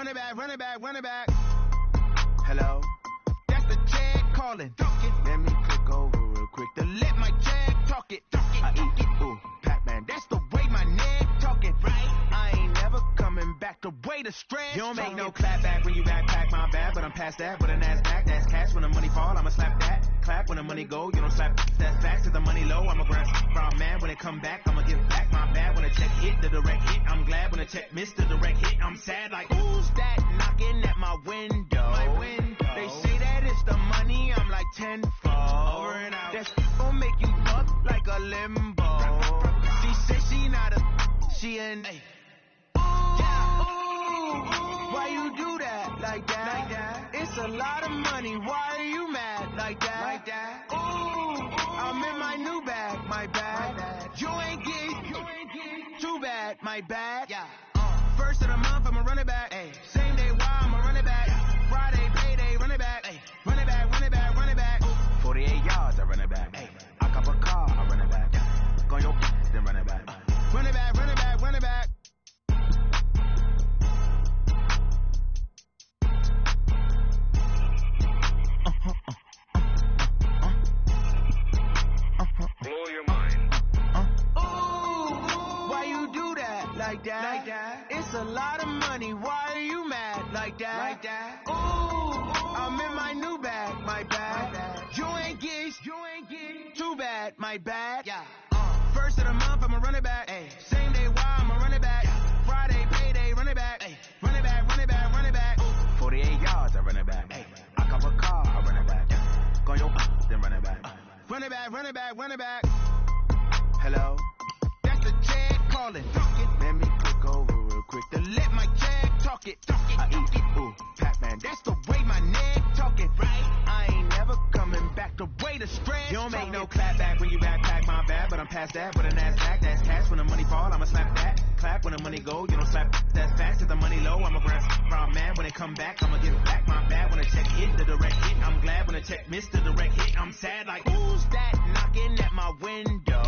Run it back, run it back, run it back. Hello? That's the jag calling. Let me click over real quick to let my jag talk it. I eat it, ooh, Pac-Man. That's the way my neck talking. Right? I ain't never coming back the way the stretch. You don't make no clap back when you backpack, my bad, but I'm past that. But a NASDAQ, that's cash. When the money fall, I'ma slap that. Clap when the money go, you don't slap that fast. Cause the money low, I'ma grab from man. When it come back, I'ma give back my bad. When the check hit, the direct hit, I'm glad. When the check missed the direct hit, I'm sad. Like, who's that knocking at my window? They say that it's the money, I'm like tenfold. Over and out. That's gon' make you buck like a limbo. She said she not a, she an A. Why you do that like that? It's a lot of money. Why are you mad like that? Ooh, I'm in my new bag, my bad. You ain't get too bad, my bad. Yeah. First of the month, I'ma run it back. Ay. Same day, why I'ma run it back. Friday, payday, run it back. Ay. Run it back, run it back, run it back. 48 yards, I run it back. Ay. I cop a car, I run it back. Go on your then run it back. Run it back, run it back, run it back. Blow your mind. Ooh, why you do that like that? It's a lot of money. Why are you mad like that? Ooh, I'm in my new bag, my bad. You ain't get too bad, my bad. Yeah. First of the month, I'ma run it back. Ay. Same day, why I'ma run it back. Friday, payday, run it back. Ay. Run it back, run it back, run it back. 48 yards, I run it back. Ay. I cop a car, I run it back. Go on your then run it back. Run it back, run it back, run it back. Hello? That's the jag calling. Let me click over real quick to let my jag talk it. I eat it, ooh, Pac-Man. That's the way my neck talking. Right? I ain't never coming back the way the stretch. You don't make no clap back when you backpack, my bad, but I'm past that. But a NASDAQ, that's cash. When the money fall, I'ma slap that. Clap when the money go, you don't slap that fast. Cause the money low, I'ma grab from man. When it come back, I'ma give back my bad. When the check hit, the direct hit, I'm glad. When the check missed the direct hit, I'm sad. Like, who's that knocking at my window?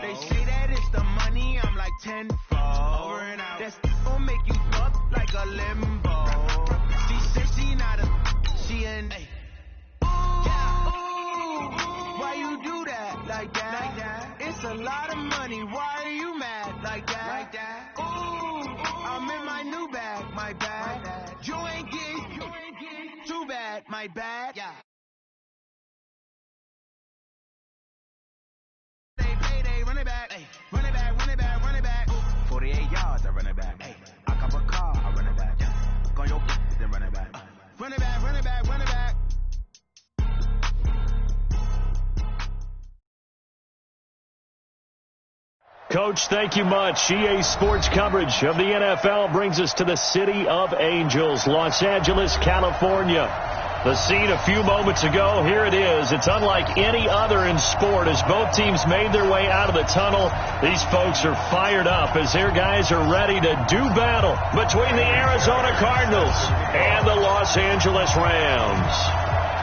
They say that it's the money, I'm like tenfold. Over and out. That's gon' make you buck like a limbo. She said she not a, she an A. Why you do that like that? It's a lot of money. Why are you mad like that? Ooh, I'm in my new bag, my bad. You ain't get too bad, my bad. Yeah. Payday, run it back. Ay. Run it back, run it back, run it back. 48 yards, I run it back. Ay. I cop a car, I run it back. Go on your then run it back. Run it back, run it back, run it back. Coach, thank you much. EA Sports coverage of the NFL brings us to the City of Angels, Los Angeles, California. The scene a few moments ago, here it is. It's unlike any other in sport as both teams made their way out of the tunnel. These folks are fired up as their guys are ready to do battle between the Arizona Cardinals and the Los Angeles Rams.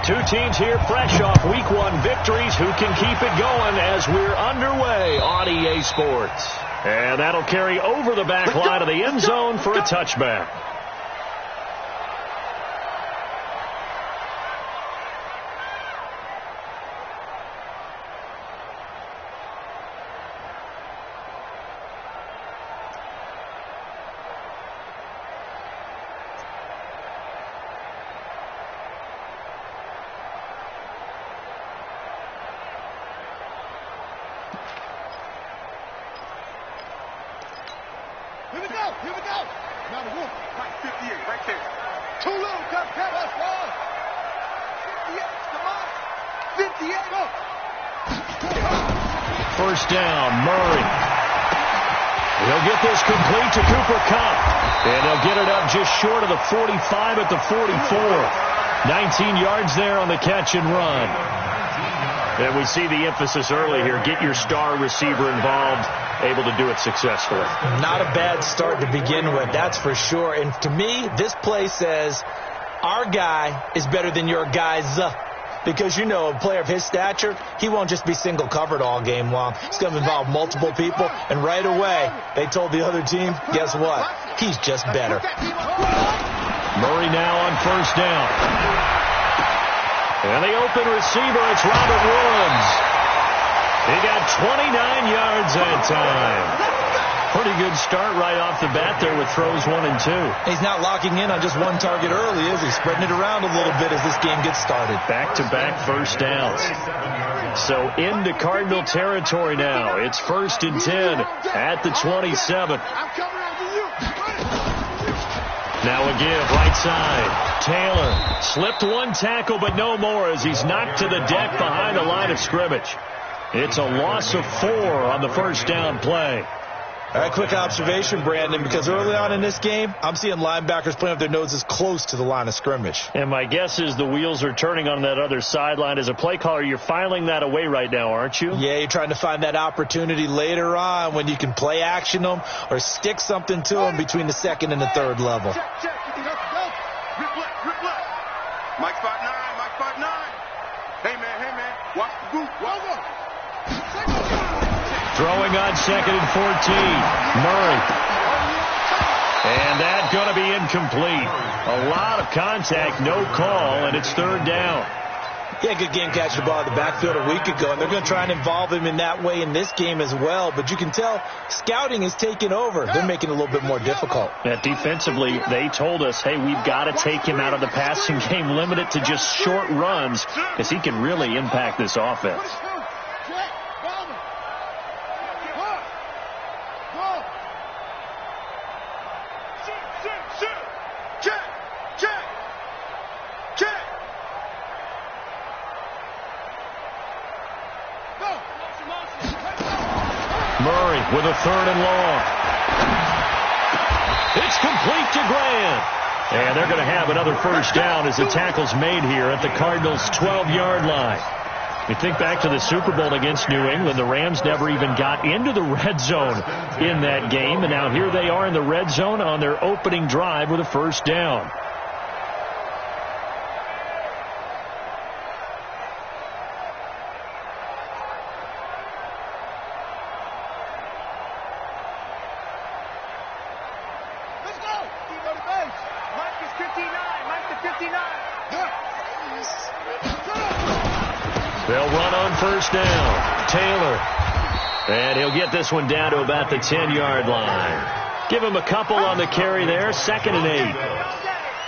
Two teams here fresh off Week 1 victories. Who can keep it going as we're underway on EA Sports? And that'll carry over the back line of the end zone for a touchback. Here we go. Now the wolf. Right, 58, right there. Too little, Gus. That's wrong. 58, come on. 58, go. First down, Murray. He'll get this complete to Cooper Kupp. And he'll get it up just short of the 45 at the 44. 19 yards there on the catch and run. And we see the emphasis early here. Get your star receiver involved, able to do it successfully. Not a bad start to begin with, that's for sure. And to me, this play says, our guy is better than your guys. Because, you know, a player of his stature, he won't just be single covered all game long. It's going to involve multiple people, and right away, they told the other team, guess what? He's just better. Murray now on first down. And the open receiver, it's Robert Woods. He got 29 yards that time. Pretty good start right off the bat there with throws 1 and 2. He's not locking in on just one target early, is he? Spreading it around a little bit as this game gets started. Back-to-back first downs. So into Cardinal territory now. It's 1st and 10 at the 27. Now a give, right side. Taylor slipped one tackle, but no more as he's knocked to the deck behind the line of scrimmage. It's a loss of 4 on the first down play. All right, quick observation, Brandon, because early on in this game, I'm seeing linebackers playing with their noses close to the line of scrimmage. And my guess is the wheels are turning on that other sideline. As a play caller, you're filing that away right now, aren't you? Yeah, you're trying to find that opportunity later on when you can play action them or stick something to them between the second and the third level. Check. Rip left. Mike spot 9. Hey, man. Watch the boot. Throwing on 2nd and 14. Murray. And that's going to be incomplete. A lot of contact, no call, and it's 3rd down. Yeah, good game catching the ball in the backfield a week ago, and they're going to try and involve him in that way in this game as well. But you can tell scouting is taking over. They're making it a little bit more difficult. Yeah, defensively, they told us, hey, we've got to take him out of the passing game, limit it to just short runs, because he can really impact this offense. Murray with a 3rd and long. It's complete to Grant. And they're going to have another first down as the tackle's made here at the Cardinals' 12-yard line. You think back to the Super Bowl against New England, the Rams never even got into the red zone in that game. And now here they are in the red zone on their opening drive with a first down. They'll run on first down. Taylor. And he'll get this one down to about the 10-yard line. Give him a couple on the carry there. 2nd and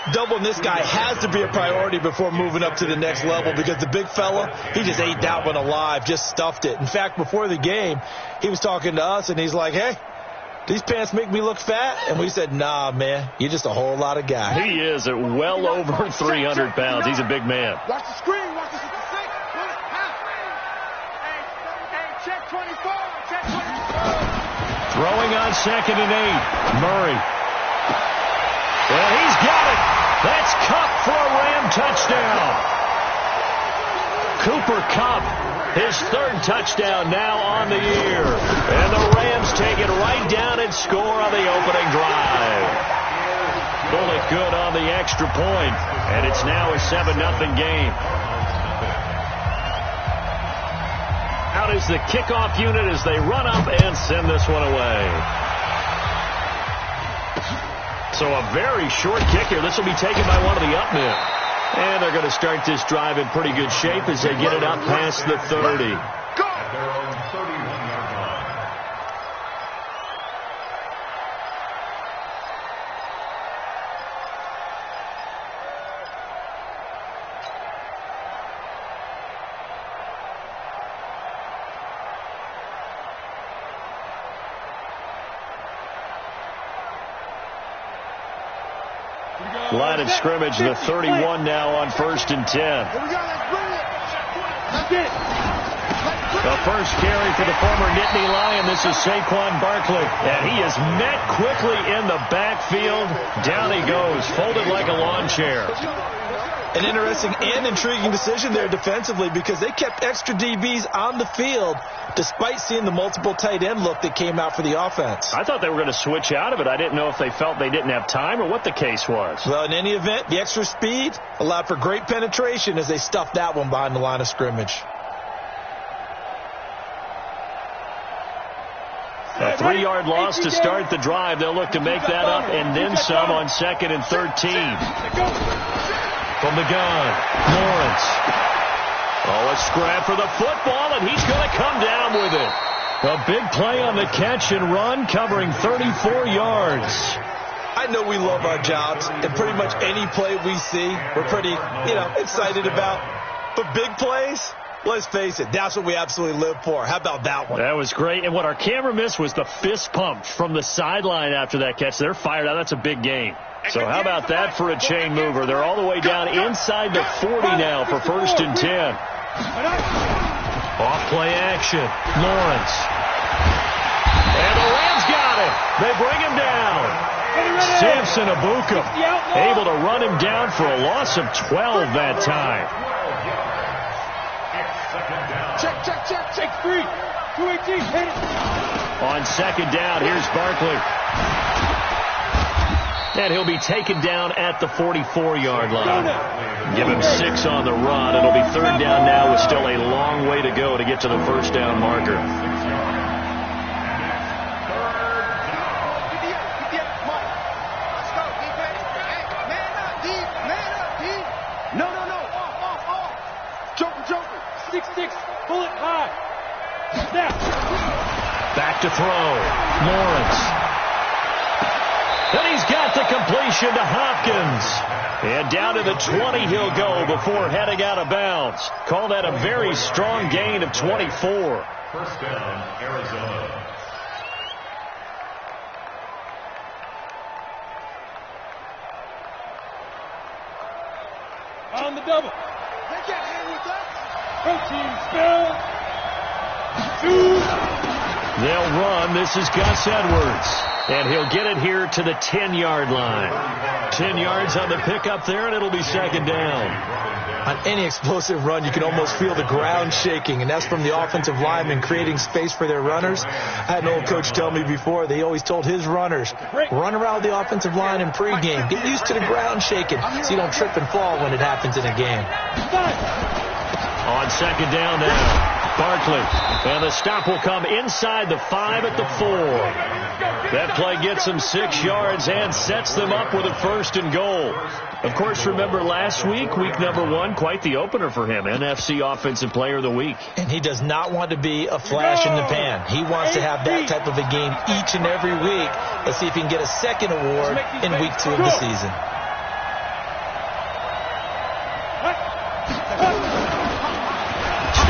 8. Doubling this guy has to be a priority before moving up to the next level because the big fella, he just ate that one alive, just stuffed it. In fact, before the game, he was talking to us, and he's like, hey, these pants make me look fat? And we said, nah, man, you're just a whole lot of guy. He is at well over 300 pounds. He's a big man. Watch the screen. Watch the screen. Check 24. Check 24. Throwing on 2nd and 8. Murray. Well, he's got it. That's Kupp for a Ram touchdown. Cooper Kupp, his 3rd touchdown now on the year. And the Rams take it right down and score on the opening drive. Bullet good on the extra point. And it's now a 7-0 game. Out is the kickoff unit as they run up and send this one away. So a very short kick here. This will be taken by one of the up men. And they're going to start this drive in pretty good shape as they get it up past the 30. Line of scrimmage, the 31 now on 1st and 10. Here we go, let's bring it. That's it. The first carry for the former Nittany Lion. This is Saquon Barkley. And he is met quickly in the backfield. Down he goes, folded like a lawn chair. An interesting and intriguing decision there defensively because they kept extra DBs on the field despite seeing the multiple tight end look that came out for the offense. I thought they were going to switch out of it. I didn't know if they felt they didn't have time or what the case was. Well, in any event, the extra speed allowed for great penetration as they stuffed that one behind the line of scrimmage. A 3-yard loss to start the drive. They'll look to make that up and then some on 2nd and 13. From the gun, Lawrence. Oh, a scrap for the football, and he's going to come down with it. A big play on the catch and run, covering 34 yards. I know we love our jobs, and pretty much any play we see, we're pretty, excited about. But big plays, let's face it, that's what we absolutely live for. How about that one? That was great. And what our camera missed was the fist pump from the sideline after that catch. They're fired out. That's a big gain. So how about that for a chain mover? They're all the way down inside the 40 now for 1st and 10. Off play action. Lawrence. And the Rams got it. They bring him down. Samson Abuka able to run him down for a loss of 12 that time. Check 3. 218, hit it. On 2nd down, here's Barkley. And he'll be taken down at the 44-yard line. Give him 6 on the run. It'll be 3rd down now with still a long way to go to get to the 1st down marker. No. Off. Joker. 6-6. Pull it high. Snap. Back to throw. Lawrence. And he's got the completion to Hopkins. And down to the 20 he'll go before heading out of bounds. Call that a very strong gain of 24. 1st down, Arizona. On the double. They can't hang with us. Protein spell. 2. They'll run. This is Gus Edwards. And he'll get it here to the 10-yard line. 10 yards on the pickup there, and it'll be 2nd down. On any explosive run, you can almost feel the ground shaking, and that's from the offensive linemen creating space for their runners. I had an old coach tell me before, they always told his runners, run around the offensive line in pregame. Get used to the ground shaking so you don't trip and fall when it happens in a game. On 2nd down now. Barkley, and the stop will come inside the 5 at the 4. That play gets them 6 yards and sets them up with a 1st and goal. Of course, remember last week, week number 1, quite the opener for him, NFC Offensive Player of the Week. And he does not want to be a flash in the pan. He wants to have that type of a game each and every week. Let's see if he can get a 2nd award in week 2 of the season.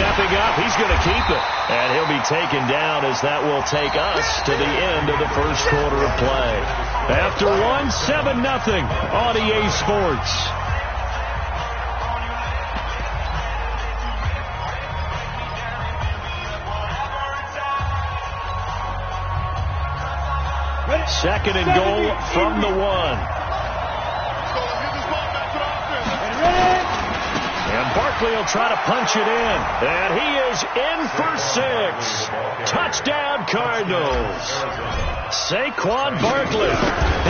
Stepping up, he's going to keep it. And he'll be taken down as that will take us to the end of the 1st quarter of play. After 1, 7-0 on EA Sports. Second and goal from the 1. And Barkley will try to punch it in. And he is in for 6. Touchdown, Cardinals. Saquon Barkley,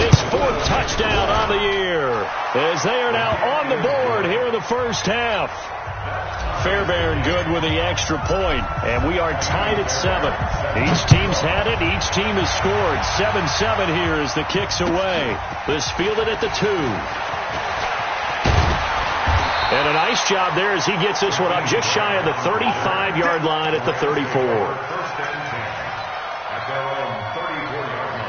his 4th touchdown on the year, as they are now on the board here in the 1st half. Fairbairn good with the extra point, and we are tied at 7. Each team's had it. Each team has scored. 7-7 here as the kick's away. This fielded at the 2. And a nice job there as he gets this one up just shy of the 35-yard line at the 34. 1st and 10 at their own 34-yard line.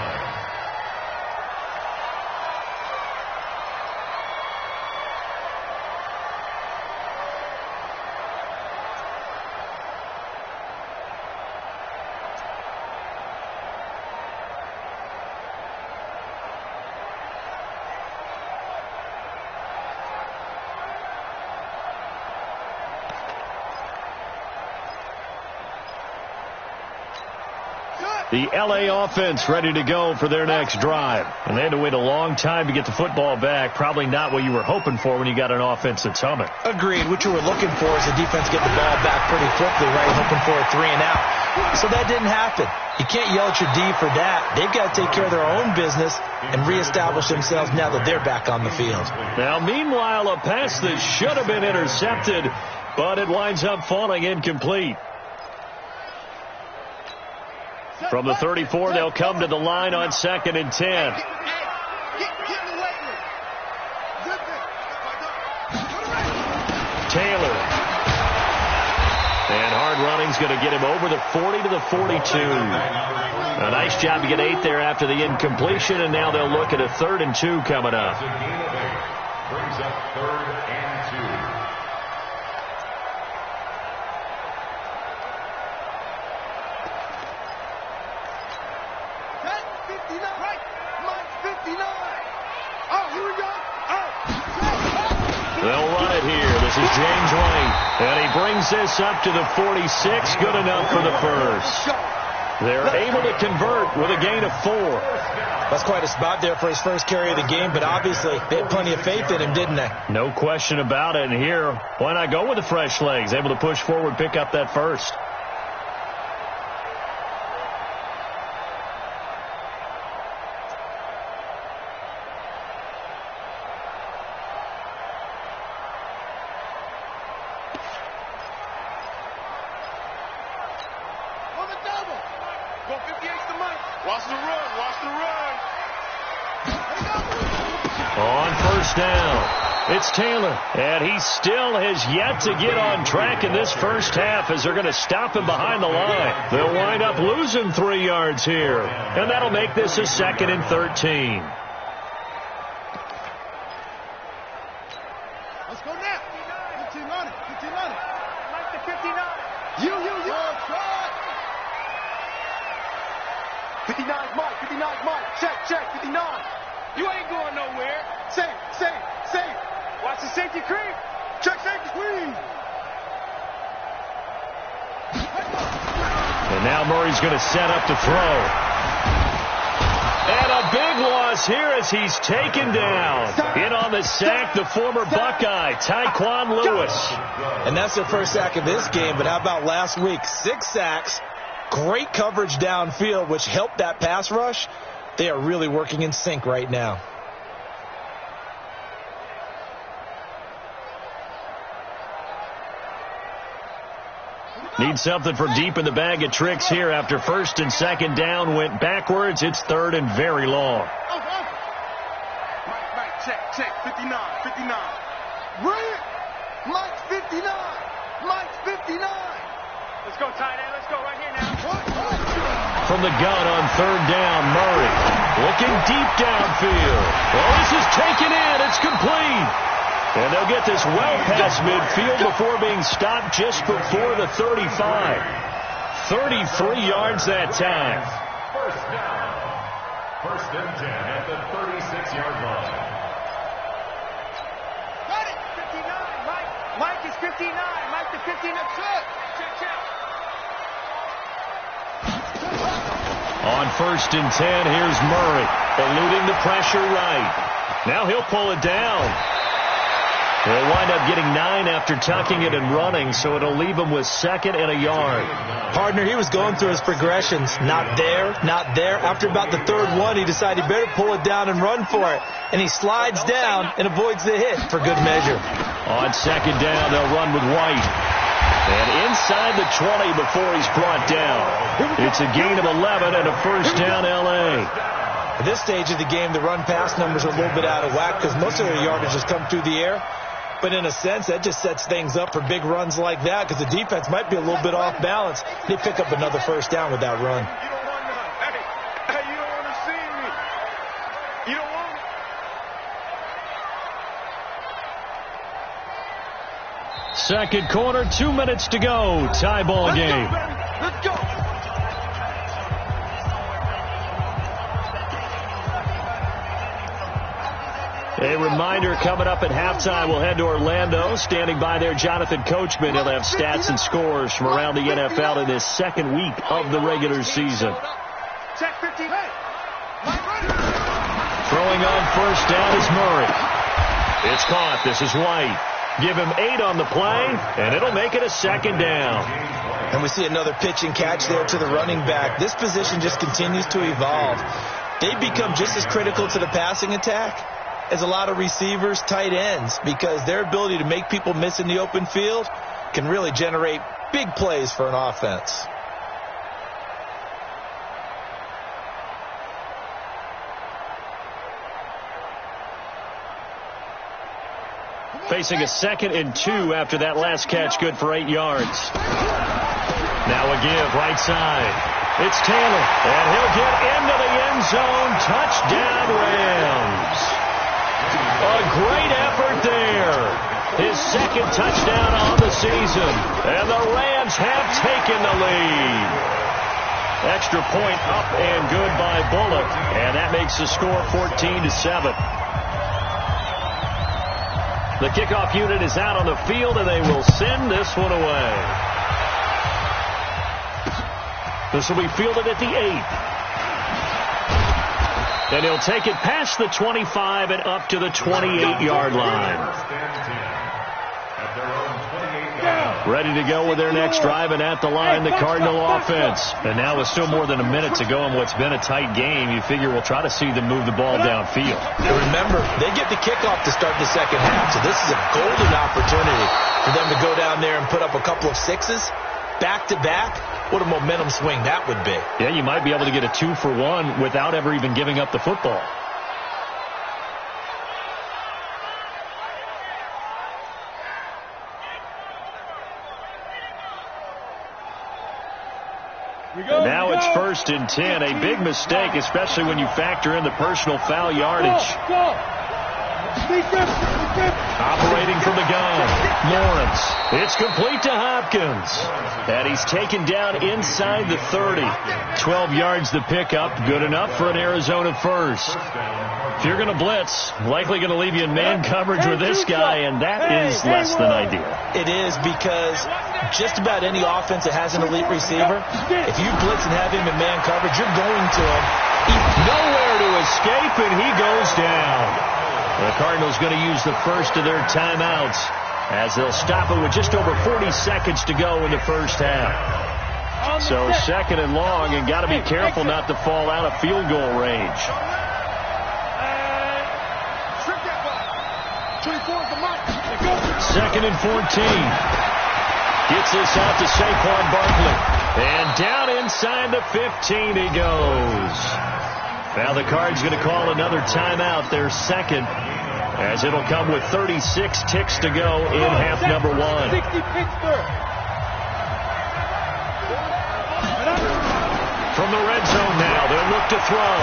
The L.A. offense ready to go for their next drive. And they had to wait a long time to get the football back. Probably not what you were hoping for when you got an offense that's humming. Agreed. What you were looking for is the defense getting the ball back pretty quickly, right? Hoping for a 3 and out. So that didn't happen. You can't yell at your D for that. They've got to take care of their own business and reestablish themselves now that they're back on the field. Now, meanwhile, a pass that should have been intercepted, but it winds up falling incomplete. From the 34, they'll come to the line on 2nd and 10. Taylor. And hard running's going to get him over the 40 to the 42. A nice job to get 8 there after the incompletion, and now they'll look at a 3rd and 2 coming up. Brings up 3rd and 2. They'll run it here. This is James White. And he brings this up to the 46. Good enough for the first. They're able to convert with a gain of 4. That's quite a spot there for his first carry of the game, but obviously they had plenty of faith in him, didn't they? No question about it. And here, why not go with the fresh legs? Able to push forward, pick up that first. Watch the run. Watch the run. On first down, it's Taylor. And he still has yet to get on track in this first half as they're going to stop him behind the line. They'll wind up losing 3 yards here. And that'll make this a 2nd and 13. Let's go now. 15 on it. 15 on it. Mike to 59. You. 59 Mike. 59 Mike. Check. 59. You ain't going nowhere. Safe. Watch the safety creep. Check safety creep. And now Murray's going to set up to throw. And a big loss here as he's taken down. In on the sack, the former Buckeye, Tyquan Lewis. And that's their first sack of this game, but how about last week? 6 sacks, great coverage downfield, which helped that pass rush. They are really working in sync right now. Need something from deep in the bag of tricks here after 1st and 2nd down went backwards. It's 3rd and very long. Mike, check. 59. Bring it. Mike 59. Let's go, tight end. Let's go right here now. From the gun on 3rd down, Murray looking deep downfield. Oh, this is taken in. It's complete. And they'll get this well past midfield before being stopped just before the 35. 33 yards that time. First down. 1st and 10 at the 36-yard line. Got it. 59. Mike is 59. Mike to 59. Check. On 1st and 10, here's Murray, eluding the pressure right. Now he'll pull it down. They'll wind up getting 9 after tucking it and running, so it'll leave him with 2nd and a yard. Partner, he was going through his progressions. Not there. After about the 3rd one, he decided he better pull it down and run for it. And he slides down and avoids the hit for good measure. On 2nd down, they'll run with White. And inside the 20 before he's brought down. It's a gain of 11 and a first down, L.A. At this stage of the game, the run-pass numbers are a little bit out of whack because most of their yardage has come through the air. But in a sense, that just sets things up for big runs like that because the defense might be a little bit off balance. They pick up another first down with that run. Hey, you don't want to see me. You don't want me. Second quarter, 2 minutes to go. Tie ball game. Let's go. A reminder, coming up at halftime, we'll head to Orlando. Standing by there, Jonathan Coachman. He'll have stats and scores from around the NFL in this 2nd week of the regular season. check 15. Hey, Throwing on first down is Murray. It's caught. This is White. Give him 8 on the play, and it'll make it a second down. And we see another pitch and catch there to the running back. This position just continues to evolve. They become just as critical to the passing attack as a lot of receivers, tight ends, because their ability to make people miss in the open field can really generate big plays for an offense. Facing a 2nd and 2 after that last catch, good for 8 yards. Now a give, right side. It's Taylor, and he'll get into the end zone. Touchdown, Rams. A great effort there. His 2nd touchdown on the season, and the Rams have taken the lead. Extra point up and good by Bullock, and that makes the score 14-7. The kickoff unit is out on the field, and they will send this one away. This will be fielded at the 8. And he'll take it past the 25 and up to the 28-yard line. Ready to go with their next drive, and at the line, the Cardinal offense. And now with still more than a minute to go in what's been a tight game, you figure we'll try to see them move the ball downfield. Remember, they get the kickoff to start the second half, so this is a golden opportunity for them to go down there and put up a couple of 6s back-to-back. What a momentum swing that would be. Yeah, you might be able to get a 2-for-1 without ever even giving up the football. Now it's 1st and 10. A big mistake, especially when you factor in the personal foul yardage. Operating from the gun, Lawrence. It's complete to Hopkins. And he's taken down inside the 30. 12 yards the pickup. Good enough for an Arizona first. If you're going to blitz, likely going to leave you in man coverage with this guy, and that is less than ideal. It is, because just about any offense that has an elite receiver, if you blitz and have him in man coverage, you're going to him. Nowhere to escape, and he goes down. The Cardinals going to use the first of their timeouts as they'll stop it with just over 40 seconds to go in the first half. So 2nd and long, and got to be careful not to fall out of field goal range. 2nd and 14. Gets this out to Saquon Barkley. And down inside the 15 he goes. Now the Cards going to call another timeout, their 2nd, as it'll come with 36 ticks to go in half number 1. From the red zone now, they'll look to throw.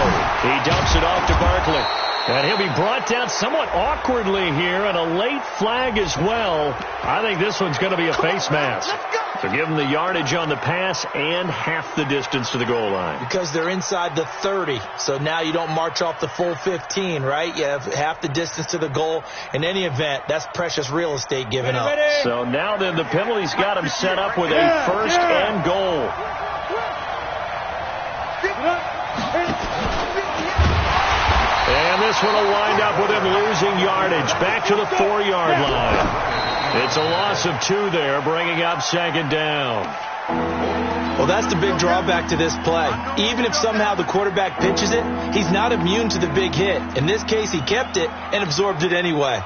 He dumps it off to Barkley. And he'll be brought down somewhat awkwardly here, and a late flag as well. I think this one's going to be a face mask. So give him the yardage on the pass and half the distance to the goal line. Because they're inside the 30, so now you don't march off the full 15, right? You have half the distance to the goal. In any event, that's precious real estate given up. So now then the penalty's got him set up with a 1st and goal. And this one will wind up with him losing yardage back to the 4-yard line. It's a loss of 2 there, bringing up 2nd down. Well, that's the big drawback to this play. Even if somehow the quarterback pitches it, he's not immune to the big hit. In this case, he kept it and absorbed it anyway.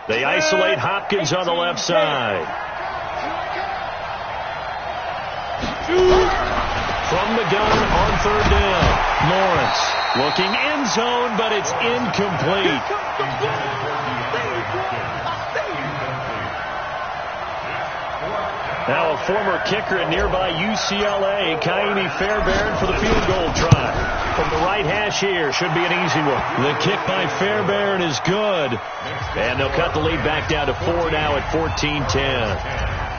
They isolate Hopkins on the left side. From the gun on 3rd down, Lawrence looking end zone, but it's incomplete. Now a former kicker at nearby UCLA, Kaimi Fairbairn, for the field goal try. From the right hash here, should be an easy one. The kick by Fairbairn is good. And they'll cut the lead back down to 4 now at 14-10.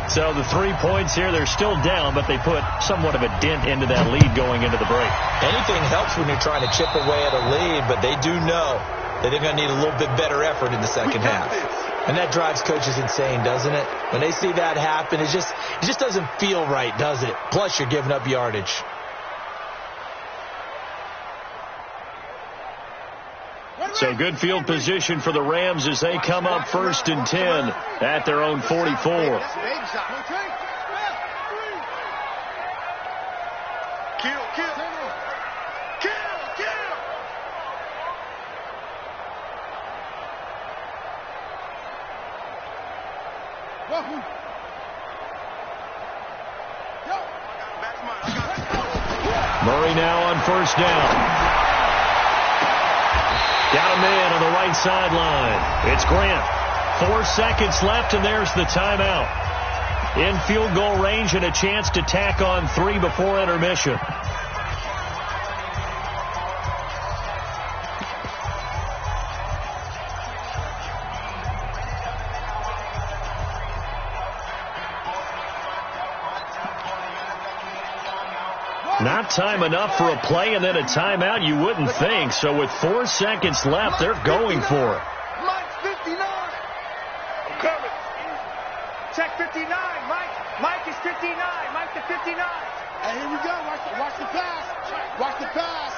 So the 3 points here, they're still down, but they put somewhat of a dent into that lead going into the break. Anything helps when you're trying to chip away at a lead, but they do know that they're going to need a little bit better effort in the second half. And that drives coaches insane, doesn't it? When they see that happen, it just doesn't feel right, does it? Plus, you're giving up yardage. So good field position for the Rams as they come up 1st and 10 at their own 44. Murray now on 1st down. Got a man on the right sideline. It's Grant. 4 seconds left, and there's the timeout. In field goal range and a chance to tack on 3 before intermission. Not time enough for a play and then a timeout, you wouldn't think. So with 4 seconds left, they're going for it. Mike's 59. I'm coming. Check 59. Mike is 59. Mike to 59. Hey, here we go. Watch the pass. Watch the pass.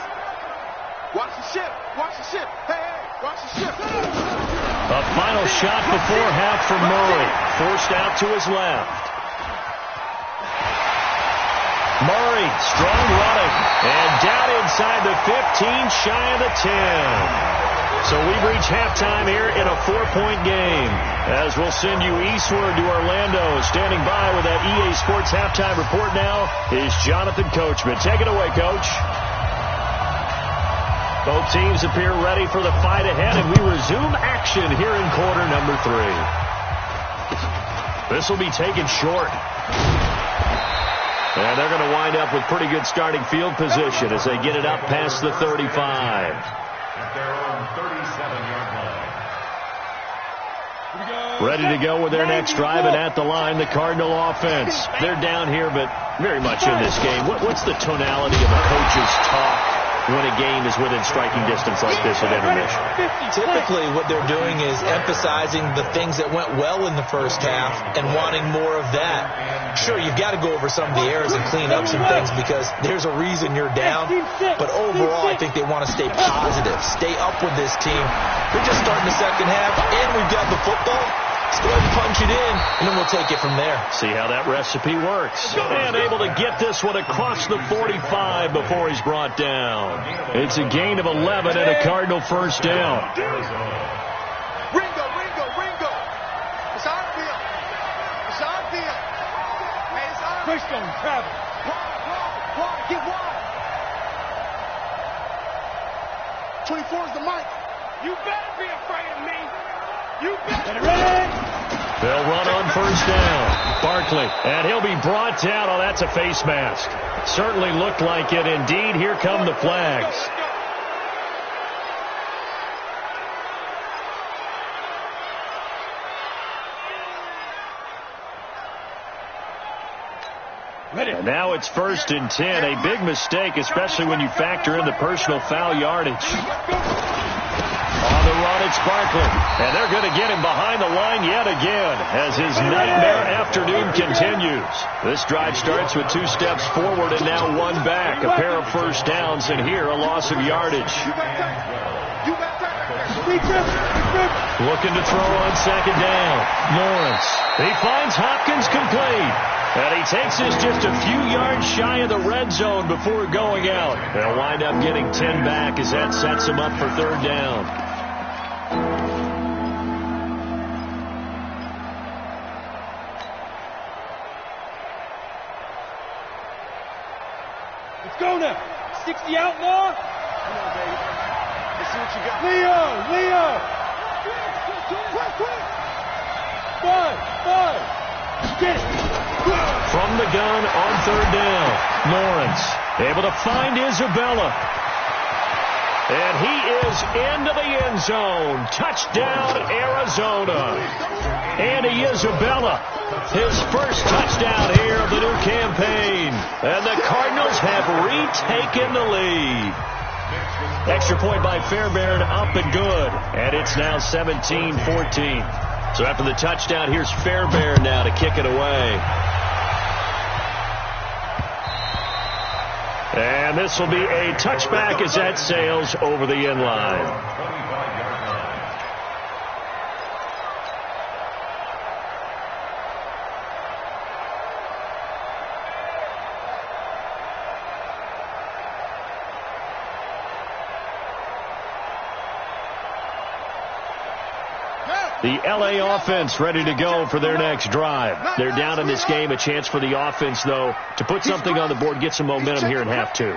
Watch the ship. Watch the ship. Hey, watch the ship. A final shot before half from Murray. Forced out to his left. Murray, strong running, and down inside the 15, shy of the 10. So we've reached halftime here in a 4-point game. As we'll send you eastward to Orlando. Standing by with that EA Sports halftime report now is Jonathan Coachman. Take it away, Coach. Both teams appear ready for the fight ahead, and we resume action here in quarter number 3. This will be taken short. And they're going to wind up with pretty good starting field position as they get it up past the 35. At their own 37-yard line. Ready to go with their next drive, and at the line, the Cardinal offense. They're down here, but very much in this game. What's the tonality of a coach's talk when a game is within striking distance like this at intermission? Typically, what they're doing is emphasizing the things that went well in the first half and wanting more of that. Sure, you've got to go over some of the errors and clean up some things because there's a reason you're down. But overall, I think they want to stay positive, stay up with this team. We're just starting the second half, and we've got the football. Let's go ahead and punch it in, and then we'll take it from there. See how that recipe works. And able to get this one across the 45 before he's brought down. It's a gain of 11 and a Cardinal first down. Ringo. It's our field. It's our field. Hey, it's our field. Push on Travis. Wide. Get wide. 24 is the mic. You better be afraid of me. You better. They'll run on first down. Barkley, and he'll be brought down. Oh, that's a face mask. Certainly looked like it. Indeed, here come the flags. And now it's 1st and 10. A big mistake, especially when you factor in the personal foul yardage. On the run, it's Barkley. And they're going to get him behind the line yet again as his nightmare afternoon continues. This drive starts with 2 steps forward and now 1 back. A pair of first downs, and here a loss of yardage. Looking to throw on 2nd down. Lawrence. He finds Hopkins complete. And he takes us just a few yards shy of the red zone before going out. They'll wind up getting 10 back as that sets him up for 3rd down. Let's go now. 60 outlaw. Come on, baby. Let's see what you got. Leo. Quick. 5. Get it. From the gun on 3rd down. Lawrence able to find Isabella. And he is into the end zone. Touchdown, Arizona. Andy Isabella, his first touchdown here of the new campaign. And the Cardinals have retaken the lead. Extra point by Fairbairn, up and good. And it's now 17-14. So after the touchdown, here's Fairbairn now to kick it away. And this will be a touchback as that sails over the end line. The L.A. offense ready to go for their next drive. They're down in this game. A chance for the offense, though, to put something on the board, get some momentum here in half two.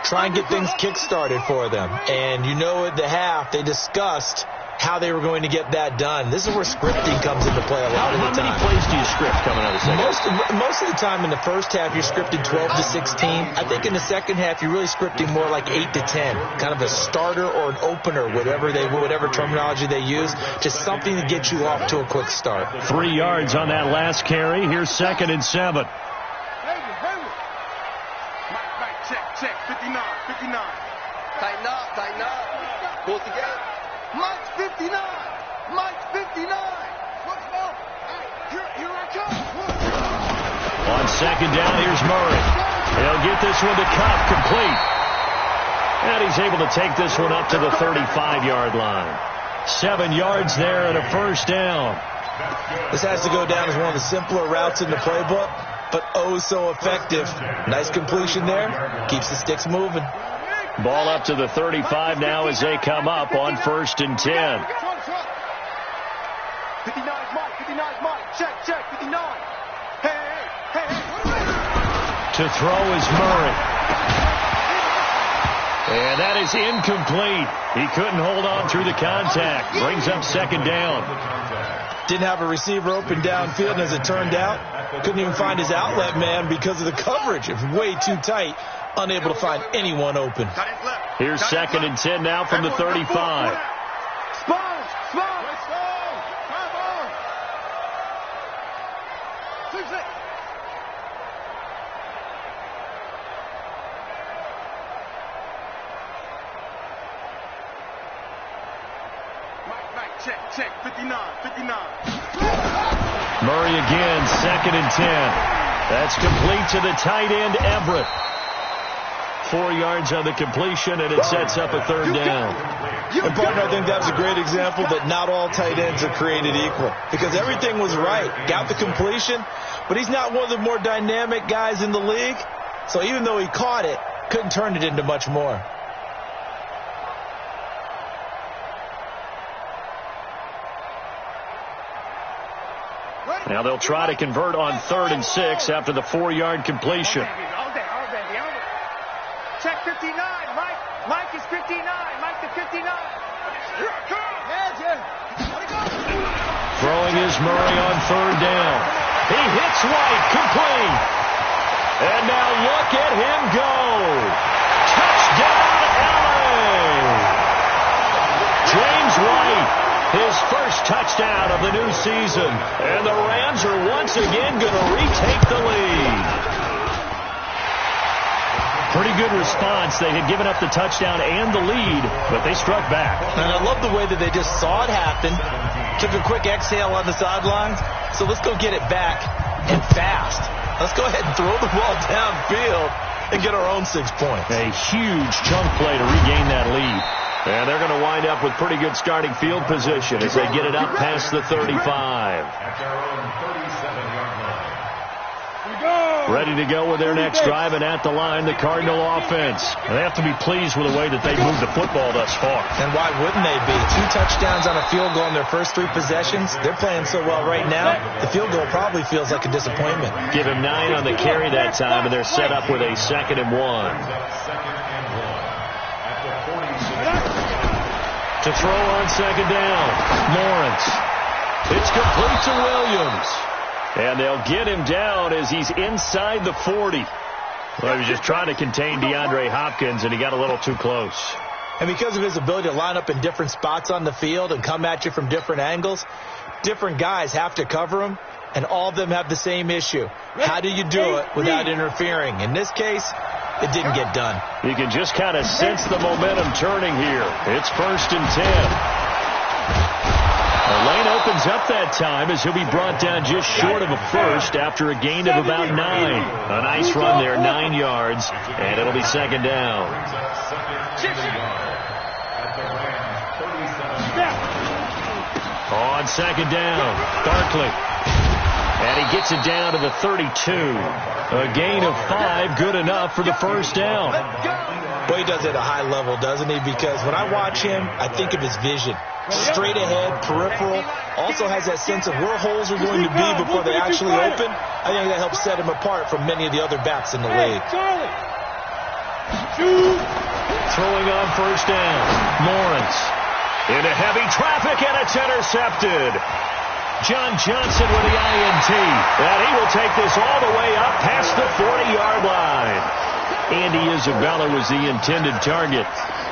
Try and get things kick-started for them. And you know at the half, they discussed how they were going to get that done. This is where scripting comes into play a lot of the time. How many plays do you script coming out of the second? Most of the time in the first half, you're scripting 12 to 16. I think in the second half, you're really scripting more like 8 to 10. Kind of a starter or an opener, whatever terminology they use. Just something to get you off to a quick start. 3 yards on that last carry. Here's 2nd and 7. Mike, check, 59. Tighten up. Pull together. Mike's 59. Mike's 59. Let's go. Here I come. On 2nd down, here's Murray. He'll get this one to Cup, complete. And he's able to take this one up to the 35-yard line. 7 yards there and a first down. This has to go down as one of the simpler routes in the playbook, but oh so effective. Nice completion there. Keeps the sticks moving. Ball up to the 35 now as they come up on 1st and 10. 59 Mike. Check, 59. Hey. To throw is Murray. And that is incomplete. He couldn't hold on through the contact. Brings up 2nd down. Didn't have a receiver open downfield, and as it turned out, couldn't even find his outlet man because of the coverage. It was way too tight. Unable to find anyone open. Here's 2nd and 10 now from the 35. Spawn. Let's go. Come on. 6. Mike, check, 59. Murray again, 2nd and 10. That's complete to the tight end, Everett. 4 yards on the completion, and it sets up a 3rd down. And partner, I think that was a great example that not all tight ends are created equal, because everything was right. Got the completion, but he's not one of the more dynamic guys in the league. So even though he caught it, couldn't turn it into much more. Now they'll try to convert on 3rd and 6 after the 4-yard completion. All day. Check 59. Mike is 59. Mike to 59. Here I come. Throwing is Murray on 3rd down. He hits White, complete. And now look at him go. Touchdown, LA! James White, his first touchdown of the new season. And the Rams are once again going to retake the lead. Pretty good response. They had given up the touchdown and the lead, but they struck back. And I love the way that they just saw it happen, took a quick exhale on the sidelines. So let's go get it back and fast. Let's go ahead and throw the ball downfield and get our own 6 points. A huge chunk play to regain that lead. And they're going to wind up with pretty good starting field position as they get it up past the 35. At their own 37-yard line. Ready to go with their next drive, and at the line, the Cardinal offense. They have to be pleased with the way that they've moved the football thus far. And why wouldn't they be? 2 touchdowns on a field goal in their first 3 possessions. They're playing so well right now, the field goal probably feels like a disappointment. Give him 9 on the carry that time, and they're set up with a 2nd and 1. To throw on 2nd down, Lawrence. It's complete to Williams. And they'll get him down as he's inside the 40. Well, he was just trying to contain DeAndre Hopkins, and he got a little too close. And because of his ability to line up in different spots on the field and come at you from different angles, different guys have to cover him, and all of them have the same issue. How do you do it without interfering? In this case, it didn't get done. You can just kind of sense the momentum turning here. It's 1st and 10. A lane open opens up that time as he'll be brought down just short of a first after a gain of about 9. A nice run there, 9 yards, and it'll be second down. On second down, Barkley. And he gets it down to the 32. A gain of 5, good enough for the first down. Well, he does it at a high level, doesn't he? Because when I watch him, I think of his vision. Straight ahead, peripheral. Also has that sense of where holes are going to be before they actually open. I think that helps set him apart from many of the other backs in the league. Throwing on first down, Lawrence. Into heavy traffic, and it's intercepted. John Johnson with the INT. And he will take this all the way up past the 40-yard line. Andy Isabella was the intended target.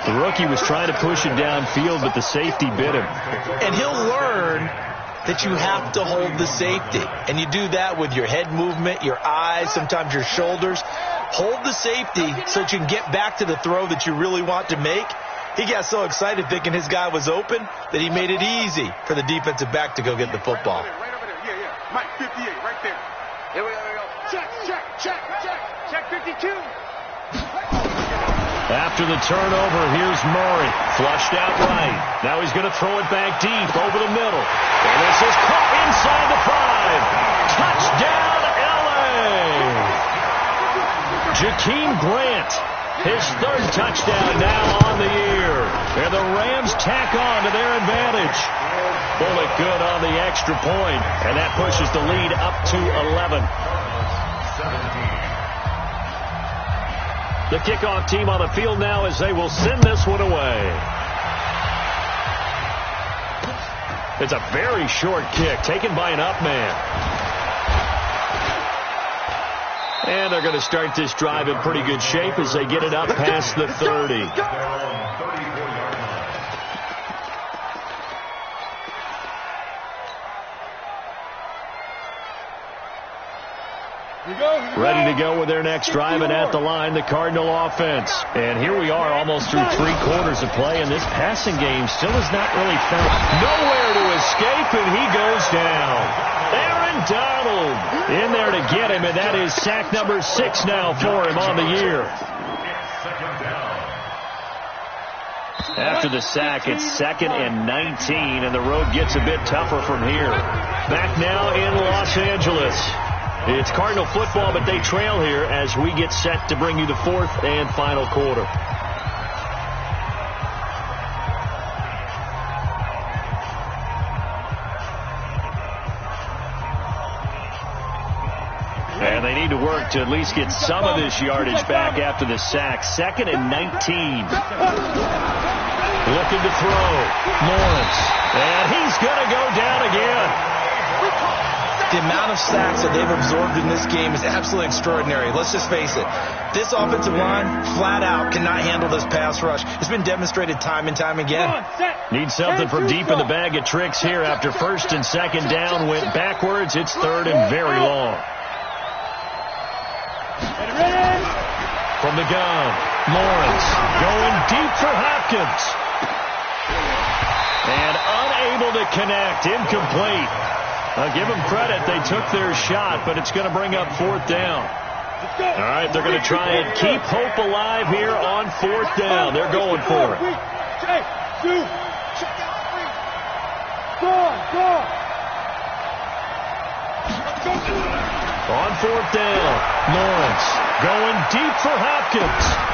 The rookie was trying to push it downfield, but the safety bit him. And he'll learn that you have to hold the safety. And you do that with your head movement, your eyes, sometimes your shoulders. Hold the safety so that you can get back to the throw that you really want to make. He got so excited thinking his guy was open that he made it easy for the defensive back to go get the football. Right over there. Yeah. Mike, 58, right there. Here we go. Check 52. After the turnover, here's Murray. Flushed out right. Now he's going to throw it back deep over the middle. And this is caught inside the 5. Touchdown, L.A. Jakeem Grant. His 3rd touchdown now on the year. And the Rams tack on to their advantage. Bullet good on the extra point. And that pushes the lead up to 11. The kickoff team on the field now as they will send this one away. It's a very short kick taken by an up man. And they're going to start this drive in pretty good shape as they get it up past the 30. Ready to go with their next drive, and at the line, the Cardinal offense. And here we are almost through 3 quarters of play, and this passing game still has not really found nowhere to escape, and he goes down. Aaron Donald in there to get him, and that is sack number 6 now for him on the year. After the sack, it's 2nd and 19, and the road gets a bit tougher from here. Back now in Los Angeles. It's Cardinal football, but they trail here as we get set to bring you the 4th and final quarter. And they need to work to at least get some of this yardage back after the sack. 2nd and 19. Looking to throw. Lawrence. And he's going to go down again. The amount of sacks that they've absorbed in this game is absolutely extraordinary. Let's just face it. This offensive line, flat out, cannot handle this pass rush. It's been demonstrated time and time again. Need something from deep in the bag of tricks here after 1st and 2nd down. Went backwards. It's 3rd and very long. From the gun, Lawrence going deep for Hopkins. And unable to connect. Incomplete. I'll give them credit. They took their shot, but it's going to bring up 4th down. All right, they're going to try and keep hope alive here on 4th down. They're going for it. On 4th down, Lawrence going deep for Hopkins.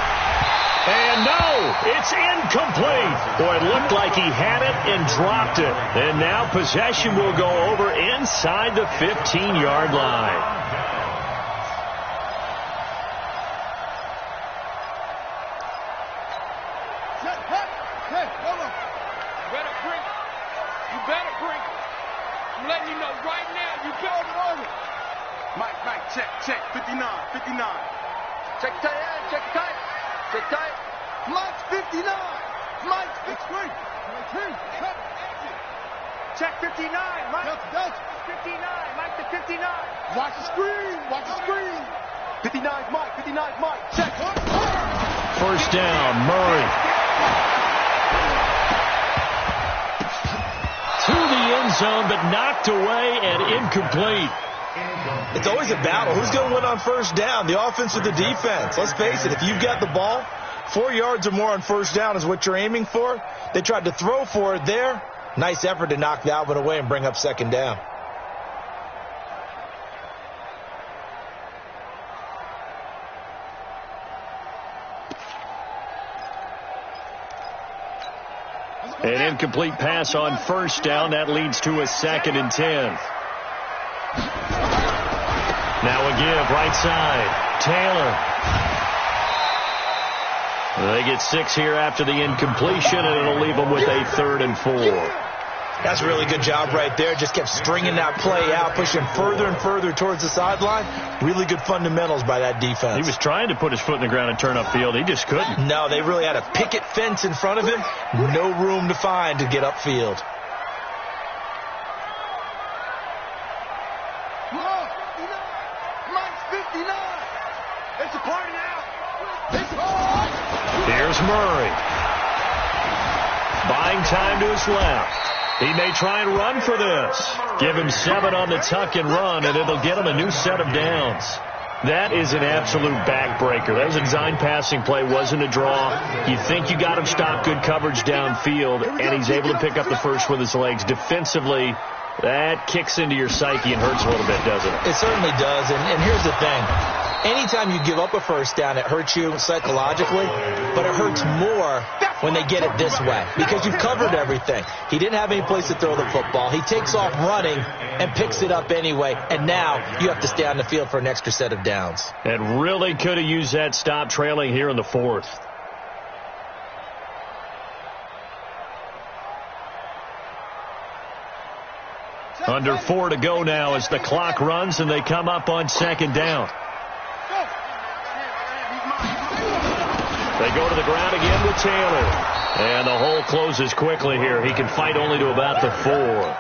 And no, it's incomplete. Boy, it looked like he had it and dropped it. And now possession will go over inside the 15-yard line. Hey, hold on. You better bring it. I'm letting you know right now, you better bring it. Mike, check. 59. Check tight. Sit tight. Mike's 59. Mike's 59. Check 59. Mike. 59. Mike to 59. Watch the screen. 59 Mike. Check. First down, Murray. to the end zone, but knocked away and incomplete. It's always a battle. Who's going to win on first down, the offense or the defense? Let's face it, if you've got the ball, 4 yards or more on first down is what you're aiming for. They tried to throw for it there. Nice effort to knock that one away and bring up second down. An incomplete pass on first down. That leads to a 2nd and 10. Now a give, right side. Taylor. They get 6 here after the incompletion, and it'll leave them with a 3rd and 4. That's a really good job right there. Just kept stringing that play out, pushing further and further towards the sideline. Really good fundamentals by that defense. He was trying to put his foot in the ground and turn upfield. He just couldn't. No, they really had a picket fence in front of him. No room to find to get upfield. It's a party now. Here's Murray. Buying time to his left. He may try and run for this. Give him 7 on the tuck and run, and it'll get him a new set of downs. That is an absolute backbreaker. That was a design passing play, wasn't a draw. You think you got him stopped, good coverage downfield, and he's able to pick up the first with his legs. Defensively, that kicks into your psyche and hurts a little bit, doesn't it? It certainly does, and here's the thing. Anytime you give up a first down, it hurts you psychologically, but it hurts more when they get it this way because you've covered everything. He didn't have any place to throw the football. He takes off running and picks it up anyway, and now you have to stay on the field for an extra set of downs. And really could have used that stop trailing here in the 4th. Under 4 to go now as the clock runs and they come up on 2nd down. They go to the ground again with Taylor. And the hole closes quickly here. He can fight only to about the 4.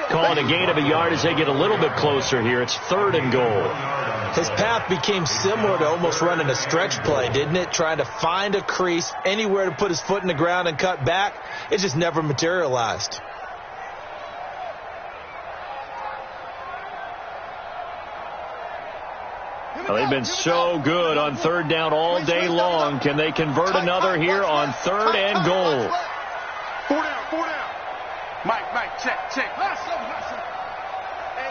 Calling a gain of a yard as they get a little bit closer here. It's 3rd and goal. His path became similar to almost running a stretch play, didn't it? Trying to find a crease, anywhere to put his foot in the ground and cut back. It just never materialized. Well, they've been so good on 3rd down all day long. Can they convert another here on 3rd and goal? 4 down. Mike, check. Hey,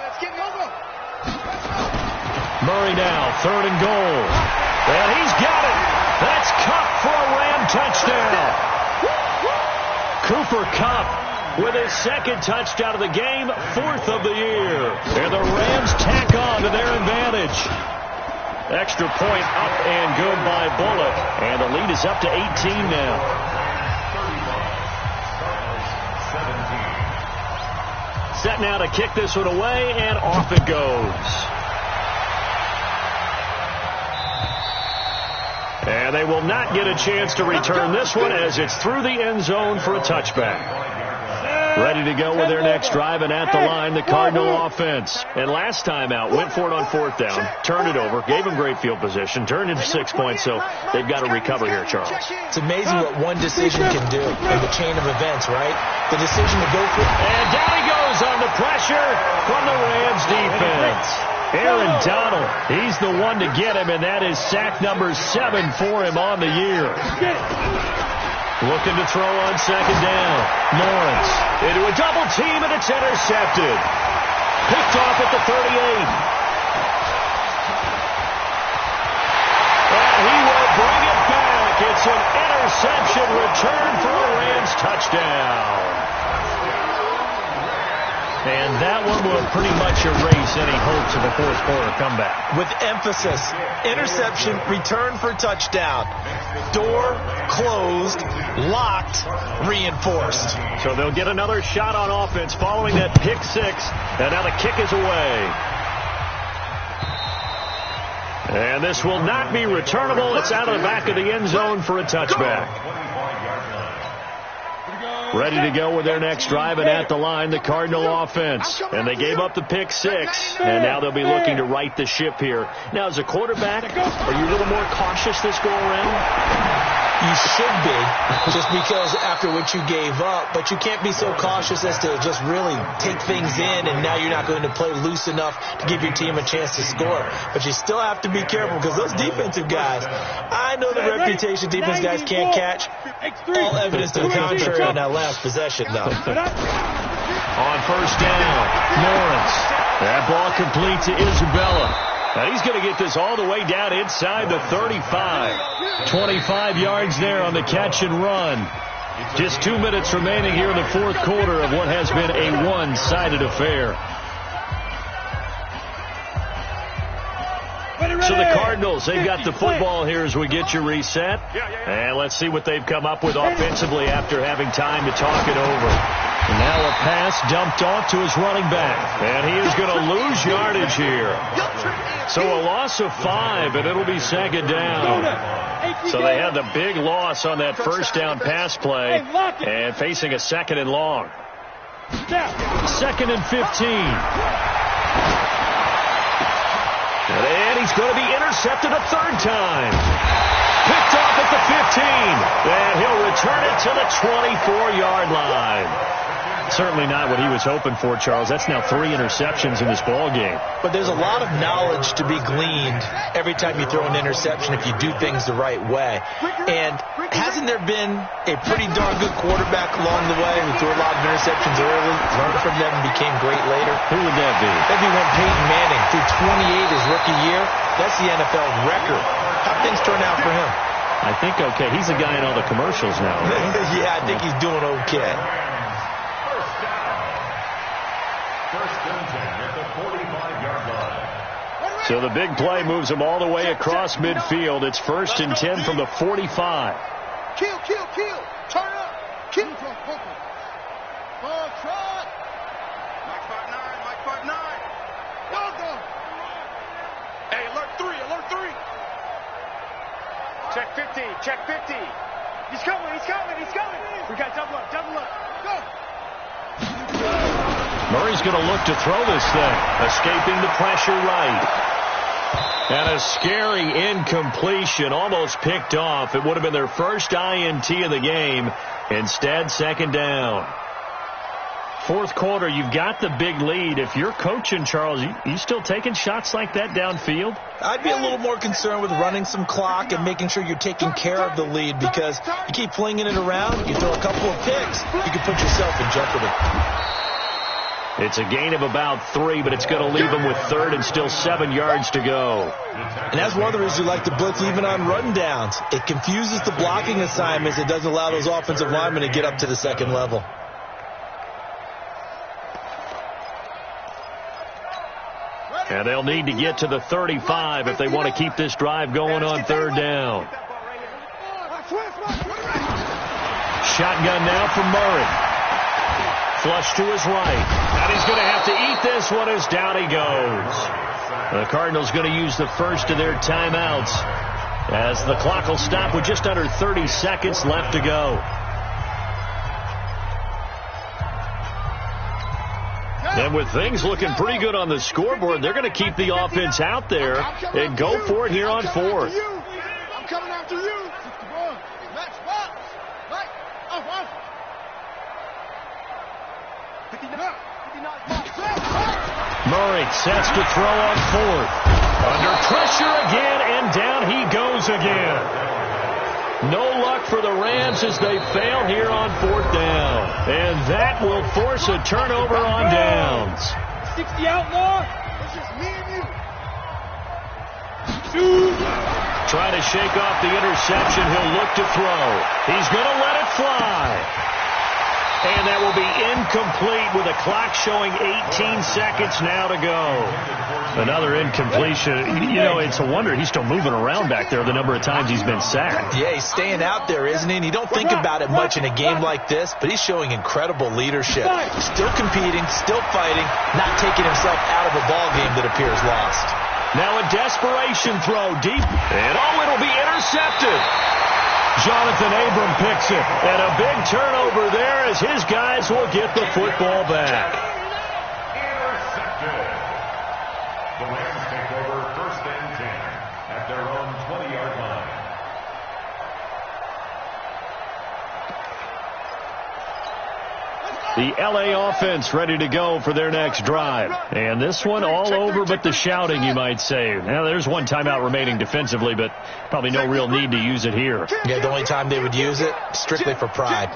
let's get over. Murray now, 3rd and goal. And he's got it. That's Kupp for a Ram touchdown. Cooper Kupp with his 2nd touchdown of the game, 4th of the year. And the Rams tack on to their advantage. Extra point up and good by Bullock. And the lead is up to 18 now. Set now to kick this one away, and off it goes. And they will not get a chance to return this one as it's through the end zone for a touchback. Ready to go with their next drive, and at the line, the Cardinal offense. And last time out, went for it on 4th down, turned it over, gave them great field position, turned into 6 points, so they've got to recover here, Charles. It's amazing what one decision can do in the chain of events, right? The decision to go for it. And down he goes on the pressure from the Rams defense. Aaron Donald, he's the one to get him, and that is sack number 7 for him on the year. Looking to throw on 2nd down. Lawrence into a double team, and it's intercepted. Picked off at the 38. And he will bring it back. It's an interception return for a Rams touchdown. And that one will pretty much erase any hopes of a 4th quarter comeback. With emphasis, interception, return for touchdown. Door closed, locked, reinforced. So they'll get another shot on offense following that pick 6. And now the kick is away. And this will not be returnable. It's out of the back of the end zone for a touchback. Ready to go with their next drive, and at the line, the Cardinal offense. And they gave up the pick 6, and now they'll be looking to right the ship here. Now, as a quarterback, are you a little more cautious this go around? You should be, just because after what you gave up, but you can't be so cautious as to just really take things in, and now you're not going to play loose enough to give your team a chance to score. But you still have to be careful, because those defensive guys, I know the reputation defense guys can't catch. All evidence to the contrary on that last possession, though. On first down, Lawrence. That ball complete to Isabella. And he's going to get this all the way down inside the 35. 25 yards there on the catch and run. Just 2 minutes remaining here in the fourth quarter of what has been a one-sided affair. So the Cardinals, they've got the football here as we get you reset. And let's see what they've come up with offensively after having time to talk it over. And now a pass dumped off to his running back. And he is going to lose yardage here. So a loss of 5, and it'll be second down. So they had the big loss on that first down pass play and facing a second and long. Second and 15. And he's going to be intercepted a third time. Picked off at the 15. And he'll return it to the 24-yard line. Certainly not what he was hoping for, Charles. That's now 3 interceptions in this ball game. But there's a lot of knowledge to be gleaned every time you throw an interception if you do things the right way. And hasn't there been a pretty darn good quarterback along the way who threw a lot of interceptions early, learned from them, and became great later? Who would that be? That'd be one Peyton Manning. Threw 28 his rookie year. That's the NFL record. How'd things turn out for him? I think okay. He's a guy in all the commercials now. Right? Yeah, I think he's doing okay. First and 10 at the 45-yard line. So the big play moves him all the way across midfield. It's first and 10 from the 45. Kill. Turn up. Kill. Trot. Mike 5'9". Go. Hey, alert 3. Check 50. He's coming. We got double up. Go. Murray's going to look to throw this thing. Escaping the pressure right. And a scary incompletion, almost picked off. It would have been their first INT of the game. Instead, second down. Fourth quarter, you've got the big lead. If you're coaching, Charles, you still taking shots like that downfield? I'd be a little more concerned with running some clock and making sure you're taking care of the lead, because you keep flinging it around, you throw a couple of picks, you can put yourself in jeopardy. It's a gain of about 3, but it's going to leave them with third and still 7 yards to go. And that's one of the reasons you like to blitz even on run downs. It confuses the blocking assignments. It doesn't allow those offensive linemen to get up to the second level. And they'll need to get to the 35 if they want to keep this drive going on third down. Shotgun now from Murray. Flush to his right. And he's going to have to eat this one as down he goes. The Cardinals going to use the first of their timeouts as the clock will stop with just under 30 seconds left to go. And with things looking pretty good on the scoreboard, they're going to keep the offense out there and go for it here on fourth. I'm coming after you. Match box. Right. Off. Murray sets to throw on fourth. Under pressure again, and down he goes again. No luck for the Rams as they fail here on fourth down. And that will force a turnover on downs. 60 out more. It's just me and you. Trying to shake off the interception. He'll look to throw. He's going to let it fly. And that will be incomplete with a clock showing 18 seconds now to go. Another incompletion. You know, it's a wonder he's still moving around back there the number of times he's been sacked. Yeah, he's staying out there, isn't he? And you don't think about it much in a game like this, but he's showing incredible leadership. Still competing, still fighting, not taking himself out of a ball game that appears lost. Now a desperation throw deep, and it'll be intercepted. Jonathan Abram picks it, and a big turnover there as his guys will get the football back. Intercepted. The Rams take over first and 10 at their own 20-yard line. The LA offense ready to go for their next drive. And this one all over but the shouting, you might say. Now, there's one timeout remaining defensively, but probably no real need to use it here. Yeah, the only time they would use it, strictly for pride.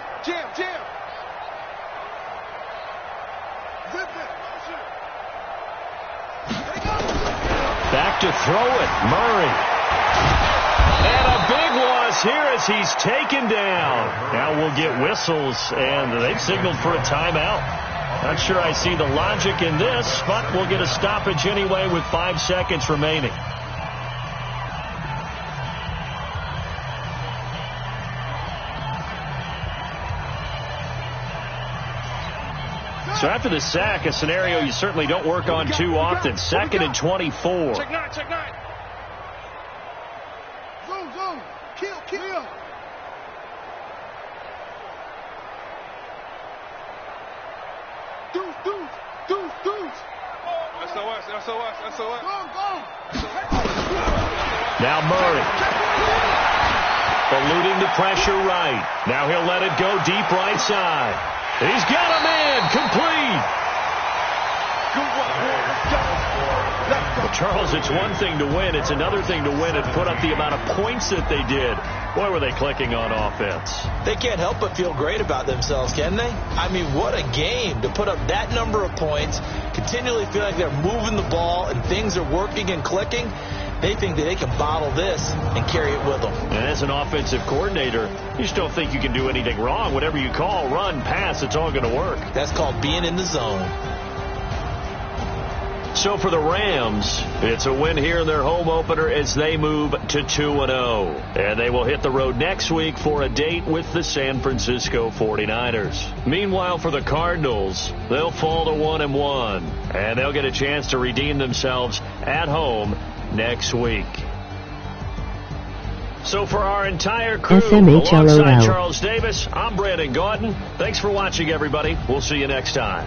Back to throw it, Murray. And a big loss here as he's taken down. Now we'll get whistles, and they've signaled for a timeout. Not sure I see the logic in this, but we'll get a stoppage anyway with 5 seconds remaining. So after the sack, a scenario you certainly don't work on too often. 2nd and 24. Check 9. Zoom. Kill. Deuce. SOS. Go. Now Murray. Eluding the pressure right. Now he'll let it go deep right side. He's got a man complete. Well, Charles, it's one thing to win. It's another thing to win and put up the amount of points that they did. Boy, were they clicking on offense. They can't help but feel great about themselves, can they? I mean, what a game to put up that number of points, continually feel like they're moving the ball and things are working and clicking. They think that they can bottle this and carry it with them. And as an offensive coordinator, you just don't think you can do anything wrong. Whatever you call, run, pass, it's all going to work. That's called being in the zone. So for the Rams, it's a win here in their home opener as they move to 2-0. And they will hit the road next week for a date with the San Francisco 49ers. Meanwhile, for the Cardinals, they'll fall to 1-1. And they'll get a chance to redeem themselves at home next week. So for our entire crew, alongside Charles Davis, I'm Brandon Gaudin. Thanks for watching, everybody. We'll see you next time.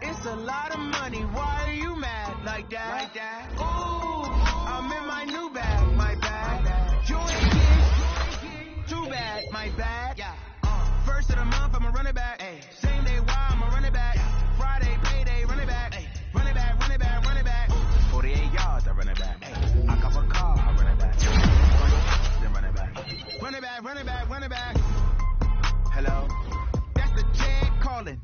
It's a lot of money. Why are you mad like that? Ooh, I'm in my new bag, my bag. You ain't get too bad, my bag. First of the month, I'ma run it back. Same day, why I'ma run it back. Friday, payday, run it back. Run it back. 48 yards, I run it back. I cop a car, I run it back. Then run it back. Run it back. Hello, that's the Jag calling.